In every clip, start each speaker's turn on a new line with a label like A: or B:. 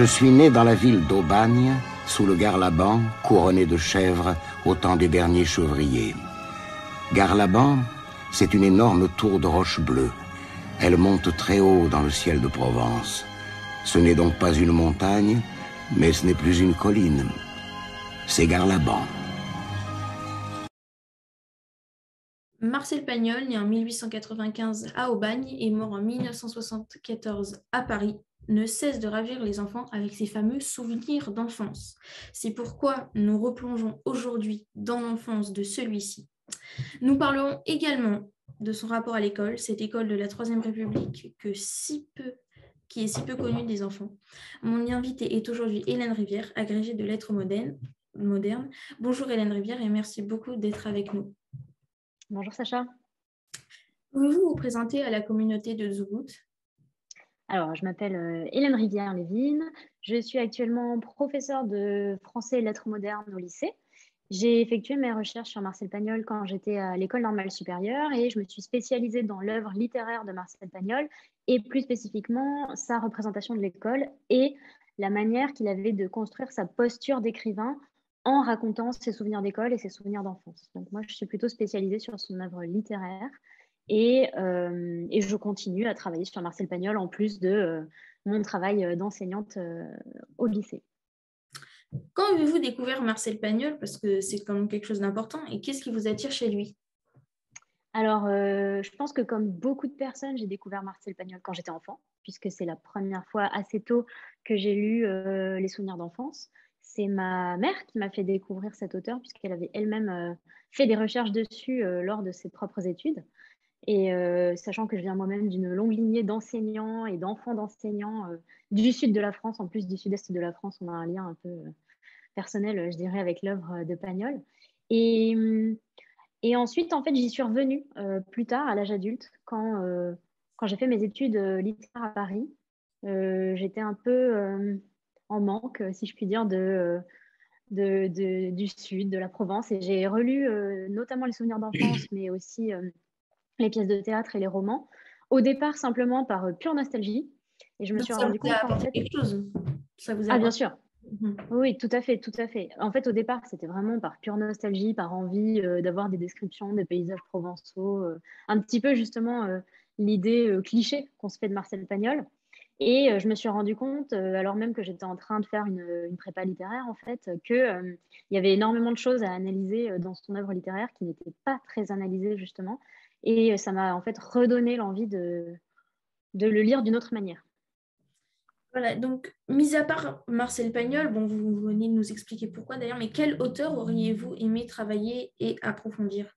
A: Je suis né dans la ville d'Aubagne, sous le Garlaban, couronné de chèvres au temps des derniers chevriers. Garlaban, c'est une énorme tour de roche bleue. Elle monte très haut dans le ciel de Provence. Ce n'est donc pas une montagne, mais ce n'est plus une colline. C'est Garlaban.
B: Marcel Pagnol, né en 1895 à Aubagne et mort en 1974 à Paris, ne cesse de ravir les enfants avec ses fameux souvenirs d'enfance. C'est pourquoi nous replongeons aujourd'hui dans l'enfance de celui-ci. Nous parlerons également de son rapport à l'école, cette école de la Troisième République qui est si peu connue des enfants. Mon invitée est aujourd'hui Hélène Rivière, agrégée de lettres modernes. Bonjour Hélène Rivière et merci beaucoup d'être avec nous.
C: Bonjour Sacha.
B: Pouvez-vous vous présenter à la communauté de Zugut?
C: Alors, je m'appelle Hélène Rivière-Lévin. Je suis actuellement professeure de français et lettres modernes au lycée. J'ai effectué mes recherches sur Marcel Pagnol quand j'étais à l'École normale supérieure et je me suis spécialisée dans l'œuvre littéraire de Marcel Pagnol et plus spécifiquement sa représentation de l'école et la manière qu'il avait de construire sa posture d'écrivain en racontant ses souvenirs d'école et ses souvenirs d'enfance. Donc moi, je suis plutôt spécialisée sur son œuvre littéraire et je continue à travailler sur Marcel Pagnol en plus de mon travail d'enseignante au lycée.
B: Quand avez-vous découvert Marcel Pagnol? Parce que c'est quand même quelque chose d'important. Et qu'est-ce qui vous attire chez lui?
C: Alors, je pense que comme beaucoup de personnes, j'ai découvert Marcel Pagnol quand j'étais enfant, puisque c'est la première fois assez tôt que j'ai lu les souvenirs d'enfance. C'est ma mère qui m'a fait découvrir cet auteur, puisqu'elle avait elle-même fait des recherches dessus lors de ses propres études. Et sachant que je viens moi-même d'une longue lignée d'enseignants et d'enfants d'enseignants du sud de la France, en plus du sud-est de la France, on a un lien un peu personnel, je dirais, avec l'œuvre de Pagnol. Et, et ensuite, en fait, j'y suis revenue plus tard, à l'âge adulte, quand j'ai fait mes études littéraires à Paris. J'étais un peu en manque, si je puis dire, du sud, de la Provence. Et j'ai relu notamment les souvenirs d'enfance, mais aussi les pièces de théâtre et les romans. Au départ, simplement par pure nostalgie. Et je me
B: Donc,
C: suis
B: ça vous
C: rendu
B: a
C: compte qu'en
B: apporté
C: fait...
B: quelque chose? Ça vous a
C: Ah, bien
B: apporté...
C: sûr.
B: Mhm.
C: Oui, tout à fait, tout à fait. En fait, au départ, c'était vraiment par pure nostalgie, par envie d'avoir des descriptions des paysages provençaux, un petit peu justement l'idée cliché qu'on se fait de Marcel Pagnol. Et je me suis rendu compte, alors même que j'étais en train de faire une prépa littéraire, en fait, qu'il y avait énormément de choses à analyser dans son œuvre littéraire qui n'étaient pas très analysées, justement. Et ça m'a en fait redonné l'envie de le lire d'une autre manière.
B: Voilà, donc, mis à part Marcel Pagnol, bon, vous venez de nous expliquer pourquoi d'ailleurs, mais quel auteur auriez-vous aimé travailler et approfondir?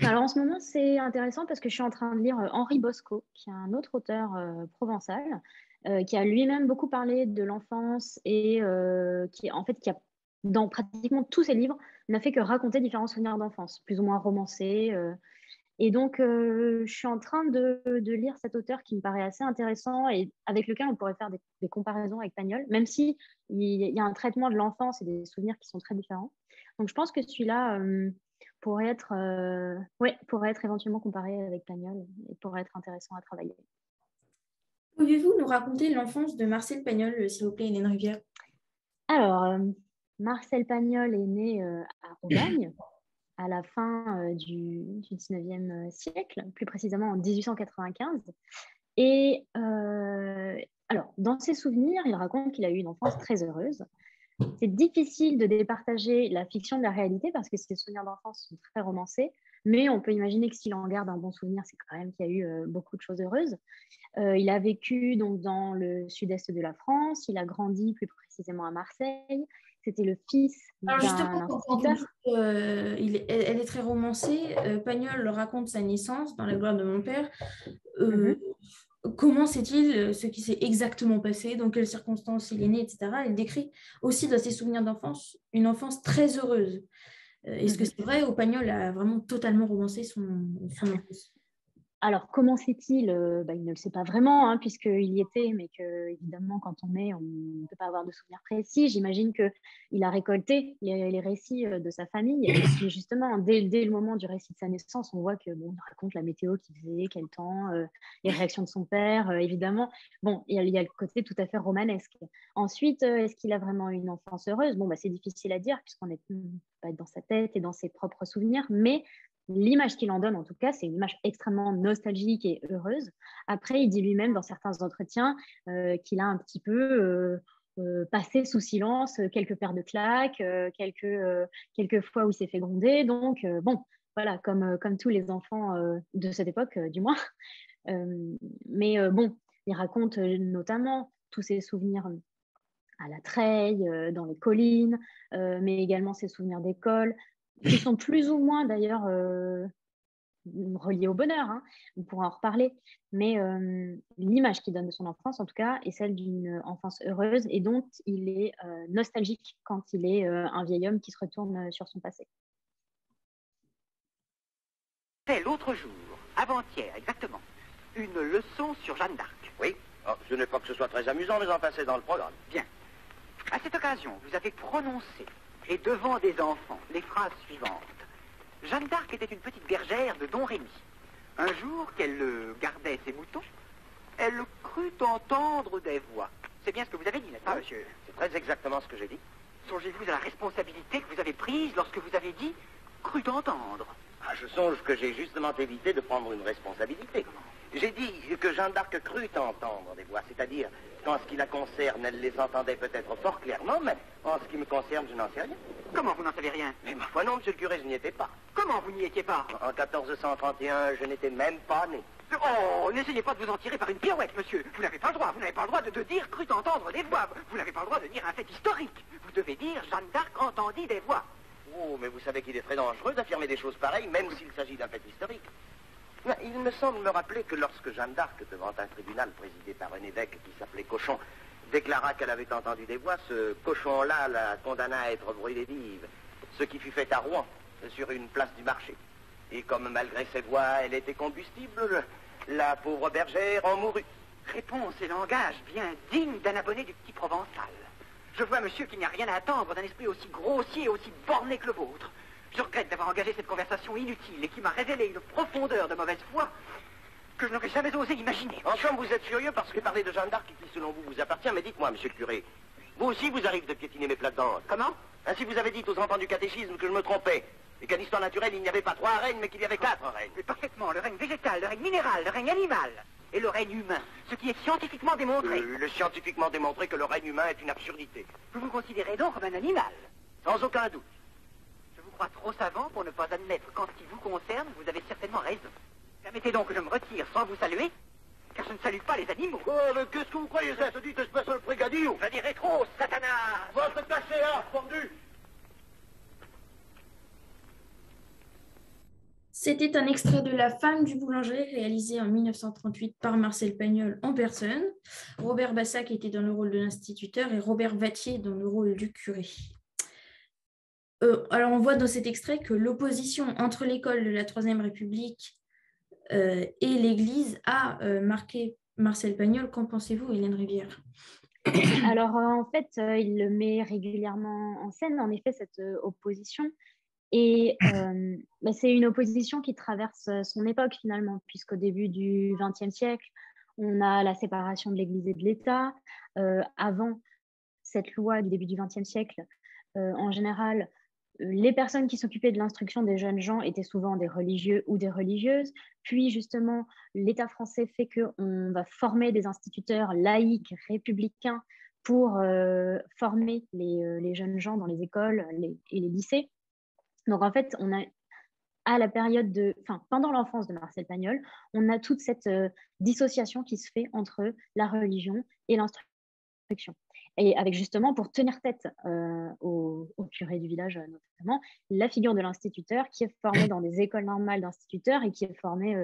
C: Alors en ce moment, c'est intéressant parce que je suis en train de lire Henri Bosco, qui est un autre auteur provençal, qui a lui-même beaucoup parlé de l'enfance et qui a, dans pratiquement tous ses livres, n'a fait que raconter différents souvenirs d'enfance, plus ou moins romancés. Et donc, je suis en train de lire cet auteur qui me paraît assez intéressant et avec lequel on pourrait faire des comparaisons avec Pagnol, même si il y a un traitement de l'enfance et des souvenirs qui sont très différents. Donc, je pense que celui-là pourrait être éventuellement comparé avec Pagnol et pourrait être intéressant à travailler.
B: Pouvez-vous nous raconter l'enfance de Marcel Pagnol, s'il vous plaît, Hélène Rivière?
C: Alors, Marcel Pagnol est né à Aubagne à la fin du 19e siècle, plus précisément en 1895. Et alors, dans ses souvenirs, il raconte qu'il a eu une enfance très heureuse. C'est difficile de départager la fiction de la réalité parce que ses souvenirs d'enfance sont très romancés, mais on peut imaginer que s'il en garde un bon souvenir, c'est quand même qu'il y a eu beaucoup de choses heureuses. Il a vécu donc dans le sud-est de la France, il a grandi plus précisément à Marseille. C'était le fils
B: Alors justement,
C: d'un
B: quand vous
C: instituteur.
B: dites elle est très romancée, Pagnol raconte sa naissance dans La gloire de mon père. Euh,
C: Mhm.
B: Comment sait-il ce qui s'est exactement passé, dans quelles circonstances il est né, etc. Il décrit aussi dans ses souvenirs d'enfance une enfance très heureuse. Est-ce que
C: Mhm.
B: c'est vrai ou Pagnol a vraiment totalement romancé son enfance?
C: Alors, comment sait-il? Il ne le sait pas vraiment, hein, puisqu'il y était, mais que évidemment, quand on est, on ne peut pas avoir de souvenirs précis. J'imagine qu'il a récolté les récits de sa famille. Mais justement, dès le moment du récit de sa naissance, on voit que bon, il raconte la météo qu'il faisait, quel temps, les réactions de son père, évidemment. Bon, il y a le côté tout à fait romanesque. Ensuite, est-ce qu'il a vraiment eu une enfance heureuse? Bon, c'est difficile à dire, puisqu'on n'est pas dans sa tête et dans ses propres souvenirs, mais l'image qu'il en donne, en tout cas, c'est une image extrêmement nostalgique et heureuse. Après, il dit lui-même dans certains entretiens qu'il a un petit peu passé sous silence quelques paires de claques, quelques fois où il s'est fait gronder. Donc, bon, voilà, comme tous les enfants de cette époque, du moins. Bon, il raconte notamment tous ses souvenirs à la treille, dans les collines, mais également ses souvenirs d'école, qui sont plus ou moins d'ailleurs reliés au bonheur, hein. On pourra en reparler, mais l'image qu'il donne de son enfance, en tout cas, est celle d'une enfance heureuse et dont il est nostalgique quand il est un vieil homme qui se retourne sur son passé.
D: L'autre jour, avant-hier exactement, une leçon sur Jeanne d'Arc.
E: Oui, ce n'est pas que ce soit très amusant, mais enfin c'est dans le programme.
D: Bien. À cette occasion, vous avez prononcé, et devant des enfants, les phrases suivantes. Jeanne d'Arc était une petite bergère de Don Rémy. Un jour qu'elle gardait ses moutons, elle crut entendre des voix. C'est bien ce que vous avez dit, n'est-ce pas, monsieur?
E: C'est très exactement ce que j'ai dit.
D: Songez-vous à la responsabilité que vous avez prise lorsque vous avez dit « crut entendre ».
E: Je songe que j'ai justement évité de prendre une responsabilité. J'ai dit que Jeanne d'Arc crut entendre des voix, c'est-à-dire qu'en ce qui la concerne, elle les entendait peut-être fort clairement, mais en ce qui me concerne, je n'en sais rien.
D: Comment vous n'en savez rien?
E: Mais ma foi non, monsieur le curé, je n'y étais pas.
D: Comment vous n'y étiez pas?
E: En 1431, je n'étais même pas né.
D: Oh, n'essayez pas de vous en tirer par une pirouette, monsieur. Vous n'avez pas le droit. Vous n'avez pas le droit de dire crut entendre des voix. Vous n'avez pas le droit de dire un fait historique. Vous devez dire Jeanne d'Arc entendit des voix.
E: Oh, mais vous savez qu'il est très dangereux d'affirmer des choses pareilles, même s'il s'agit d'un fait historique. Il me semble me rappeler que lorsque Jeanne d'Arc, devant un tribunal présidé par un évêque qui s'appelait Cochon, déclara qu'elle avait entendu des voix, ce cochon-là la condamna à être brûlée vive, ce qui fut fait à Rouen, sur une place du marché. Et comme malgré ses voix, elle était combustible, la pauvre bergère en mourut.
D: Réponse et langage bien digne d'un abonné du Petit Provençal. Je vois, monsieur, qu'il n'y a rien à attendre d'un esprit aussi grossier et aussi borné que le vôtre. Je regrette d'avoir engagé cette conversation inutile et qui m'a révélé une profondeur de mauvaise foi que je n'aurais jamais osé imaginer.
E: En somme, vous êtes furieux parce que parler de Jeanne d'Arc qui, selon vous, vous appartient. Mais dites-moi, monsieur le curé, vous aussi, vous arrive de piétiner mes plates-bandes.
D: Comment?
E: Ainsi, vous avez dit aux enfants du catéchisme que je me trompais. Et qu'en histoire naturelle, il n'y avait pas 3 règnes, mais qu'il y avait 4 règnes.
D: Mais parfaitement, le règne végétal, le règne minéral, le règne animal et le règne humain. Ce qui est scientifiquement démontré.
E: Il est scientifiquement démontré que le règne humain est une absurdité.
D: Vous vous considérez donc comme un animal?
E: Sans aucun doute.
D: Je vous crois trop savant pour ne pas admettre qu'en ce qui vous concerne, vous avez certainement raison. Permettez donc que je me retire sans vous saluer, car je ne salue pas les animaux.
E: Oh, mais qu'est-ce que vous croyez, ça se dit, espèce de prégadillon?
D: Je dirai trop, Satanas!
E: Va te cacher, hein, pendu!
B: C'était un extrait de La femme du boulanger réalisé en 1938 par Marcel Pagnol en personne. Robert Bassac était dans le rôle de l'instituteur et Robert Vattier dans le rôle du curé. Alors on voit dans cet extrait que l'opposition entre l'école de la Troisième République et l'Église a marqué Marcel Pagnol. Qu'en pensez-vous, Hélène Rivière?
C: Alors en fait, il le met régulièrement en scène, en effet, cette opposition. Et c'est une opposition qui traverse son époque finalement, puisqu'au début du XXe siècle, on a la séparation de l'Église et de l'État. Avant cette loi du début du XXe siècle, en général, les personnes qui s'occupaient de l'instruction des jeunes gens étaient souvent des religieux ou des religieuses. Puis justement, l'État français fait qu'on va former des instituteurs laïcs, républicains, pour former les jeunes gens dans les écoles et les lycées. Donc en fait, on a à la période pendant l'enfance de Marcel Pagnol, on a toute cette dissociation qui se fait entre la religion et l'instruction. Et avec justement, pour tenir tête au curé du village notamment, la figure de l'instituteur qui est formé dans des écoles normales d'instituteurs et qui est formé,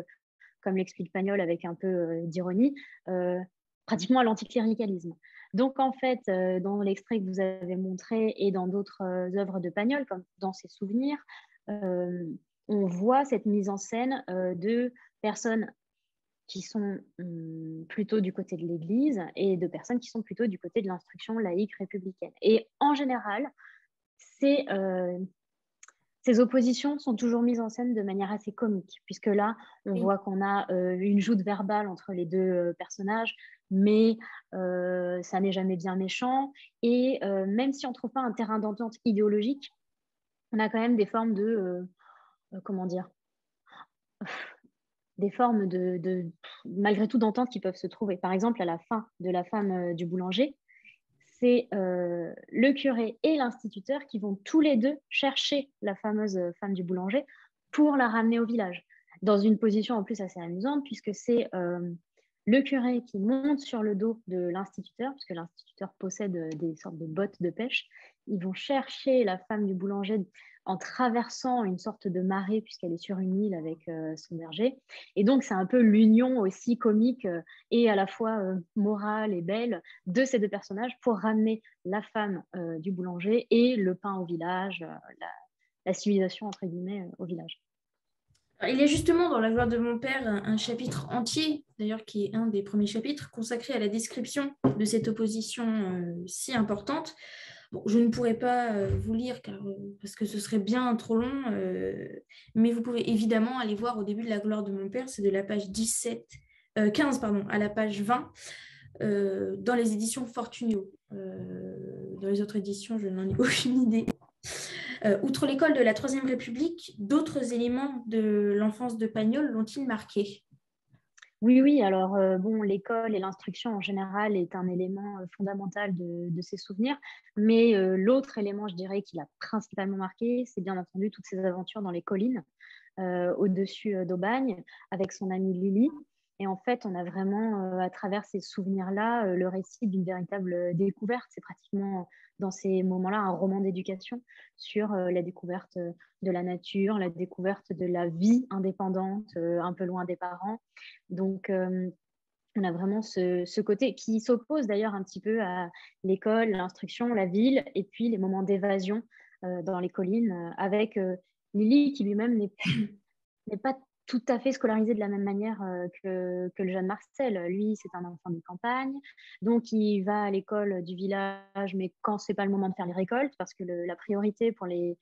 C: comme l'explique Pagnol avec un peu d'ironie, pratiquement à l'anticléricalisme. Donc, en fait, dans l'extrait que vous avez montré et dans d'autres œuvres de Pagnol, comme dans ses souvenirs, on voit cette mise en scène de personnes qui sont plutôt du côté de l'Église et de personnes qui sont plutôt du côté de l'instruction laïque républicaine. Et en général, ces oppositions sont toujours mises en scène de manière assez comique, puisque là, on voit qu'on a une joute verbale entre les deux personnages, mais ça n'est jamais bien méchant. Et même si on ne trouve pas un terrain d'entente idéologique, on a quand même des formes de... comment dire, des formes malgré tout d'entente qui peuvent se trouver. Par exemple, à la fin de La femme du boulanger, c'est le curé et l'instituteur qui vont tous les deux chercher la fameuse femme du boulanger pour la ramener au village. Dans une position en plus assez amusante, puisque c'est le curé qui monte sur le dos de l'instituteur, puisque l'instituteur possède des sortes de bottes de pêche. Ils vont chercher la femme du boulanger en traversant une sorte de marée, puisqu'elle est sur une île avec son berger. Et donc, c'est un peu l'union aussi comique et à la fois morale et belle de ces deux personnages pour ramener la femme du boulanger et le pain au village, la civilisation, entre guillemets, au village.
B: Il y a justement dans La gloire de mon père un chapitre entier, d'ailleurs qui est un des premiers chapitres, consacré à la description de cette opposition si importante. Bon, je ne pourrais pas vous lire parce que ce serait bien trop long, mais vous pouvez évidemment aller voir au début de La gloire de mon père, c'est de la page 15 à la page 20, dans les éditions Fortunio. Dans les autres éditions, je n'en ai aucune idée. Outre l'école de la Troisième République, d'autres éléments de l'enfance de Pagnol l'ont-ils marqué ?
C: Oui, alors l'école et l'instruction en général est un élément fondamental de ses souvenirs, mais l'autre élément, je dirais, qui l'a principalement marqué, c'est bien entendu toutes ses aventures dans les collines au-dessus d'Aubagne avec son amie Lily. Et en fait, on a vraiment, à travers ces souvenirs-là, le récit d'une véritable découverte. C'est pratiquement, dans ces moments-là, un roman d'éducation sur la découverte de la nature, la découverte de la vie indépendante, un peu loin des parents. Donc, on a vraiment ce côté qui s'oppose d'ailleurs un petit peu à l'école, l'instruction, la ville, et puis les moments d'évasion dans les collines, avec Lily qui lui-même n'est pas tout à fait scolarisé de la même manière que le jeune Marcel. Lui, c'est un enfant de campagne, donc il va à l'école du village, mais quand c'est pas le moment de faire les récoltes, parce que la priorité pour les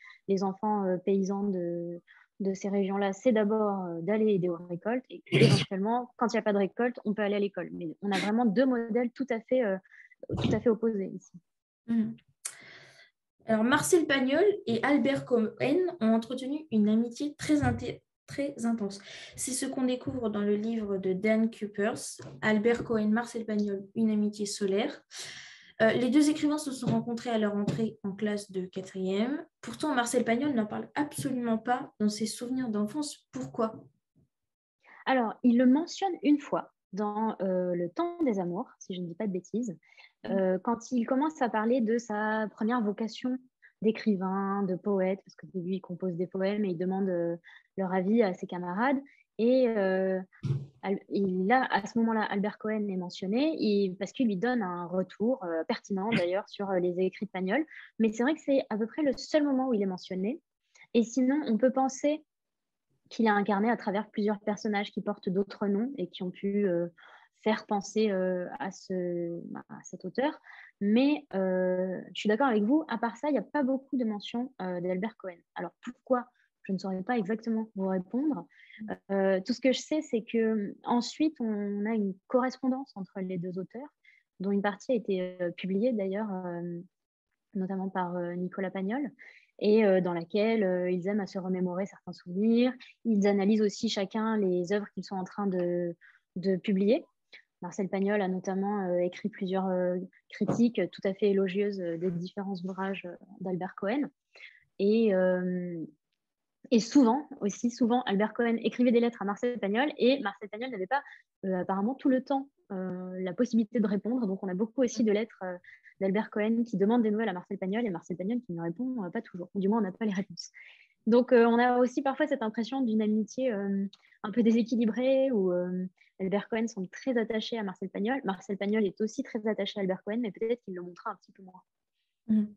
C: enfants paysans de ces régions-là, c'est d'abord d'aller aider aux récoltes, et éventuellement, quand il n'y a pas de récolte, on peut aller à l'école. Mais on a vraiment deux modèles tout à fait opposés ici.
B: Alors, Marcel Pagnol et Albert Cohen ont entretenu une amitié très intense. C'est ce qu'on découvre dans le livre de Dan Kuppers, Albert Cohen, Marcel Pagnol, une amitié solaire. Les deux écrivains se sont rencontrés à leur entrée en classe de 4e. Pourtant, Marcel Pagnol n'en parle absolument pas dans ses souvenirs d'enfance. Pourquoi ?
C: Alors, il le mentionne une fois dans Le temps des amours, si je ne dis pas de bêtises, quand il commence à parler de sa première vocation d'écrivain, de poète, parce que lui, il compose des poèmes et il demande leur avis à ses camarades. Et là, à ce moment-là, Albert Cohen est mentionné parce qu'il lui donne un retour pertinent d'ailleurs sur les écrits de Pagnol. Mais c'est vrai que c'est à peu près le seul moment où il est mentionné. Et sinon, on peut penser qu'il a incarné à travers plusieurs personnages qui portent d'autres noms et qui ont pu faire penser à cet auteur. Mais je suis d'accord avec vous, à part ça, il n'y a pas beaucoup de mentions d'Albert Cohen. Alors pourquoi ? Je ne saurais pas exactement vous répondre. Tout ce que je sais, c'est qu'ensuite, on a une correspondance entre les deux auteurs, dont une partie a été publiée d'ailleurs, notamment par Nicolas Pagnol, et dans laquelle ils aiment à se remémorer certains souvenirs. Ils analysent aussi chacun les œuvres qu'ils sont en train de publier. Marcel Pagnol a notamment écrit plusieurs critiques tout à fait élogieuses des différents ouvrages d'Albert Cohen. Et souvent, Albert Cohen écrivait des lettres à Marcel Pagnol et Marcel Pagnol n'avait pas apparemment tout le temps la possibilité de répondre. Donc, on a beaucoup aussi de lettres d'Albert Cohen qui demandent des nouvelles à Marcel Pagnol et Marcel Pagnol qui ne répond pas toujours. Ou du moins, on n'a pas les réponses. Donc, on a aussi parfois cette impression d'une amitié un peu déséquilibrée où Albert Cohen semble très attaché à Marcel Pagnol. Marcel Pagnol est aussi très attaché à Albert Cohen, mais peut-être qu'il le montrera un petit peu moins.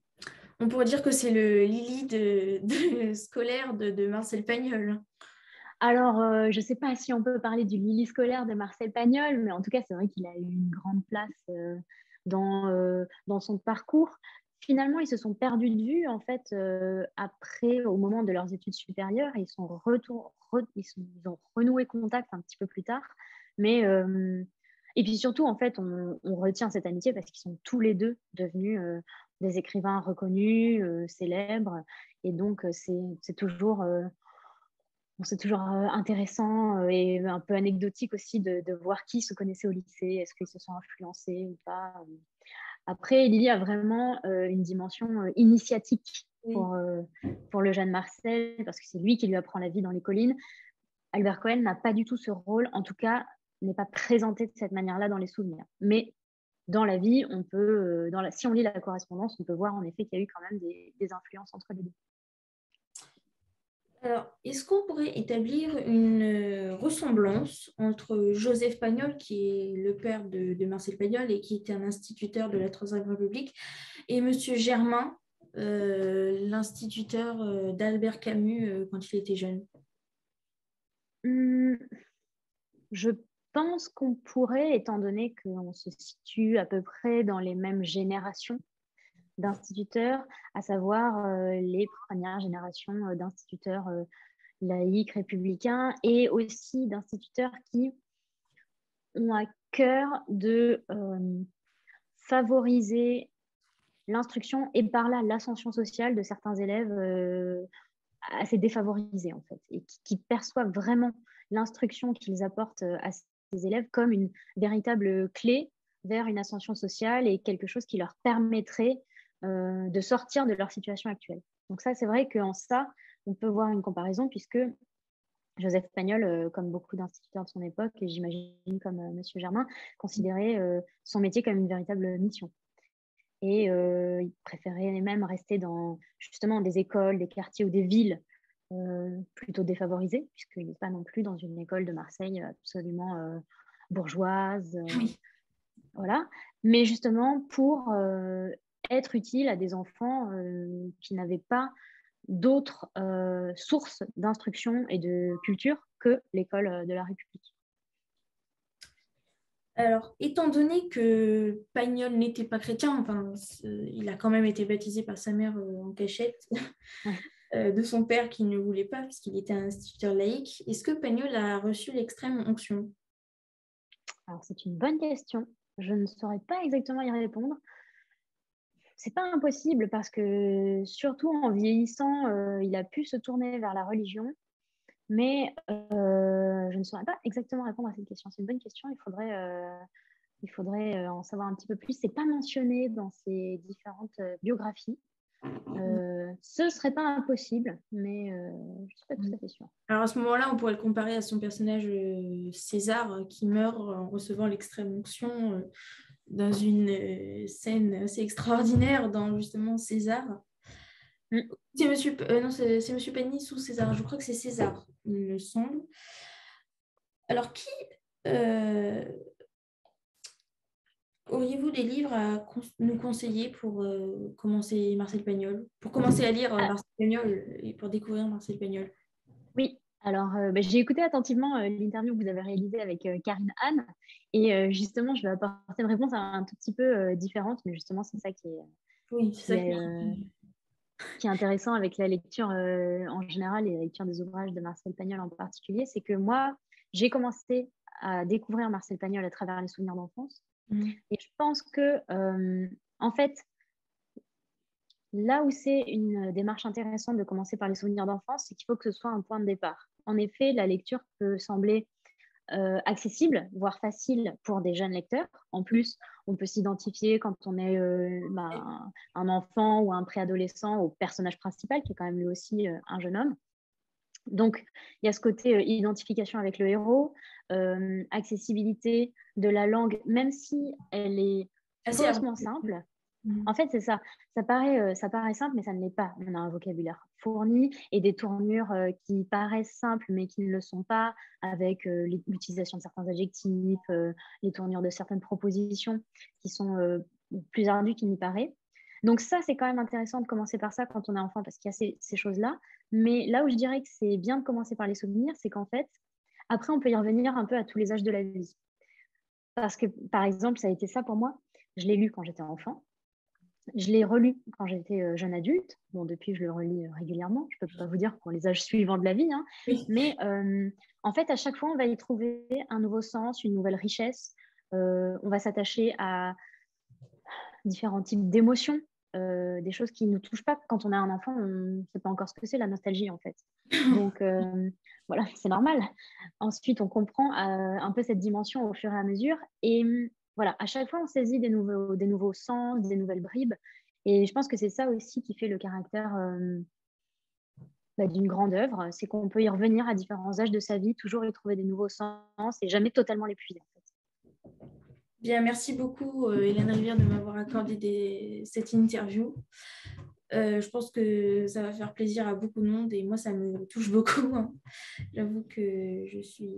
B: On pourrait dire que c'est le Lily de scolaire de Marcel Pagnol.
C: Alors, je ne sais pas si on peut parler du Lily scolaire de Marcel Pagnol, mais en tout cas, c'est vrai qu'il a eu une grande place dans son parcours. Finalement, ils se sont perdus de vue, en fait, après, au moment de leurs études supérieures. Ils ont renoué contact un petit peu plus tard. Mais, et puis surtout, en fait, on retient cette amitié parce qu'ils sont tous les deux devenus des écrivains reconnus, célèbres. Et donc, c'est toujours intéressant et un peu anecdotique aussi de voir qui se connaissait au lycée, est-ce qu'ils se sont influencés ou pas. Après, Lily a vraiment une dimension initiatique pour le jeune Marcel, parce que c'est lui qui lui apprend la vie dans les collines. Albert Cohen n'a pas du tout ce rôle, en tout cas, n'est pas présenté de cette manière-là dans les souvenirs. Mais dans la vie, si on lit la correspondance, on peut voir en effet qu'il y a eu quand même des influences entre les deux.
B: Alors, est-ce qu'on pourrait établir une ressemblance entre Joseph Pagnol, qui est le père de Marcel Pagnol et qui était un instituteur de la Troisième République, et Monsieur Germain, l'instituteur d'Albert Camus quand il était jeune?
C: Je pense qu'on pourrait, étant donné qu'on se situe à peu près dans les mêmes générations d'instituteurs, à savoir les premières générations d'instituteurs laïcs, républicains, et aussi d'instituteurs qui ont à cœur de favoriser l'instruction et par là l'ascension sociale de certains élèves assez défavorisés, en fait, et qui perçoivent vraiment l'instruction qu'ils apportent à ces élèves comme une véritable clé vers une ascension sociale et quelque chose qui leur permettrait de sortir de leur situation actuelle. Donc ça, c'est vrai qu'en ça, on peut voir une comparaison, puisque Joseph Pagnol, comme beaucoup d'instituteurs de son époque, et j'imagine comme Monsieur Germain, considérait son métier comme une véritable mission. Et il préférait même rester dans justement des écoles, des quartiers ou des villes plutôt défavorisées, puisqu'il n'est pas non plus dans une école de Marseille absolument bourgeoise. Voilà. Mais justement pour être utile à des enfants qui n'avaient pas d'autres sources d'instruction et de culture que l'école de la République.
B: Alors, étant donné que Pagnol n'était pas chrétien, enfin, il a quand même été baptisé par sa mère en cachette de son père qui ne voulait pas, puisqu'il était un instituteur laïque, est-ce que Pagnol a reçu l'extrême onction?
C: Alors, c'est une bonne question. Je ne saurais pas exactement y répondre. C'est pas impossible parce que, surtout en vieillissant, il a pu se tourner vers la religion. Mais je ne saurais pas exactement répondre à cette question. C'est une bonne question. Il faudrait en savoir un petit peu plus. Ce n'est pas mentionné dans ces différentes biographies. Ce ne serait pas impossible, mais je ne suis pas tout à fait sûre.
B: Alors à ce moment-là, on pourrait le comparer à son personnage César, qui meurt en recevant l'extrême onction dans une scène assez extraordinaire dans justement César. C'est Monsieur, non, c'est Monsieur Pénis ou César. Je crois que c'est César, il me semble. Alors, qui auriez-vous des livres à nous conseiller pour commencer Marcel Pagnol, pour commencer à lire Marcel Pagnol et pour découvrir Marcel Pagnol?
C: Oui, alors j'ai écouté attentivement l'interview que vous avez réalisée avec Karine Anne, et justement, je vais apporter une réponse un tout petit peu différente, mais justement, c'est ça qui est intéressant avec la lecture en général et la lecture des ouvrages de Marcel Pagnol en particulier, c'est que moi, j'ai commencé à découvrir Marcel Pagnol à travers les souvenirs d'enfance. Et je pense que, en fait, là où c'est une démarche intéressante de commencer par les souvenirs d'enfance, c'est qu'il faut que ce soit un point de départ. En effet, la lecture peut sembler accessible, voire facile pour des jeunes lecteurs. En plus, on peut s'identifier quand on est un enfant ou un préadolescent au personnage principal, qui est quand même lui aussi un jeune homme. Donc, il y a ce côté identification avec le héros, accessibilité de la langue, même si elle est faussement simple. En fait, c'est ça. Ça paraît simple, mais ça ne l'est pas. On a un vocabulaire fourni et des tournures qui paraissent simples, mais qui ne le sont pas, avec l'utilisation de certains adjectifs, les tournures de certaines propositions qui sont plus ardues qu'il n'y paraît. Donc ça, c'est quand même intéressant de commencer par ça quand on est enfant, parce qu'il y a ces choses-là. Mais là où je dirais que c'est bien de commencer par les souvenirs, c'est qu'en fait, après, on peut y revenir un peu à tous les âges de la vie. Parce que, par exemple, ça a été ça pour moi. Je l'ai lu quand j'étais enfant. Je l'ai relu quand j'étais jeune adulte. Bon, depuis, je le relis régulièrement. Je ne peux pas vous dire pour les âges suivants de la vie. Hein.
B: Oui.
C: Mais en fait, à chaque fois, on va y trouver un nouveau sens, une nouvelle richesse. On va s'attacher à différents types d'émotions, des choses qui ne nous touchent pas. Quand on a un enfant, on ne sait pas encore ce que c'est la nostalgie, en fait. Donc, voilà, c'est normal. Ensuite, on comprend un peu cette dimension au fur et à mesure. Et voilà, à chaque fois, on saisit des nouveaux sens, des nouvelles bribes. Et je pense que c'est ça aussi qui fait le caractère d'une grande œuvre. C'est qu'on peut y revenir à différents âges de sa vie, toujours y trouver des nouveaux sens et jamais totalement l'épuiser, en fait.
B: Bien, merci beaucoup, Hélène Rivière, de m'avoir accordé cette interview. Je pense que ça va faire plaisir à beaucoup de monde et moi, ça me touche beaucoup. Hein. J'avoue que je suis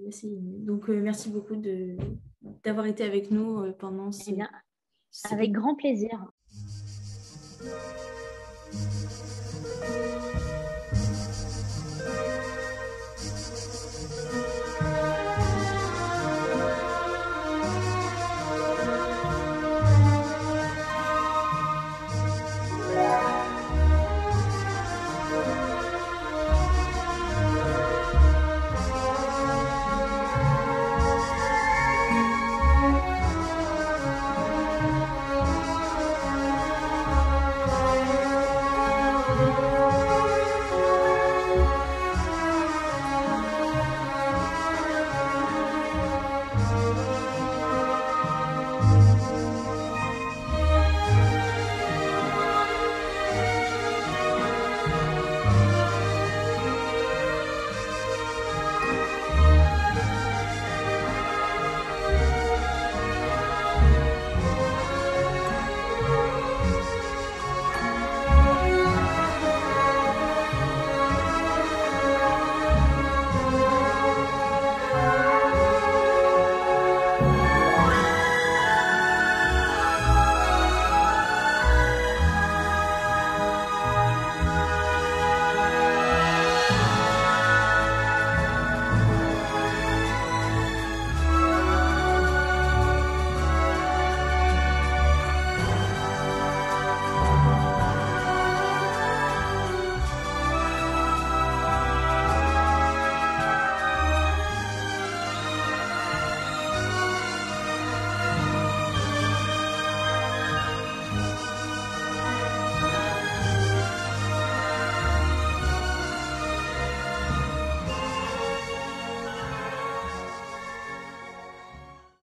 B: assez émue. Donc, merci beaucoup d'avoir été avec nous pendant
C: Eh bien, avec grand plaisir.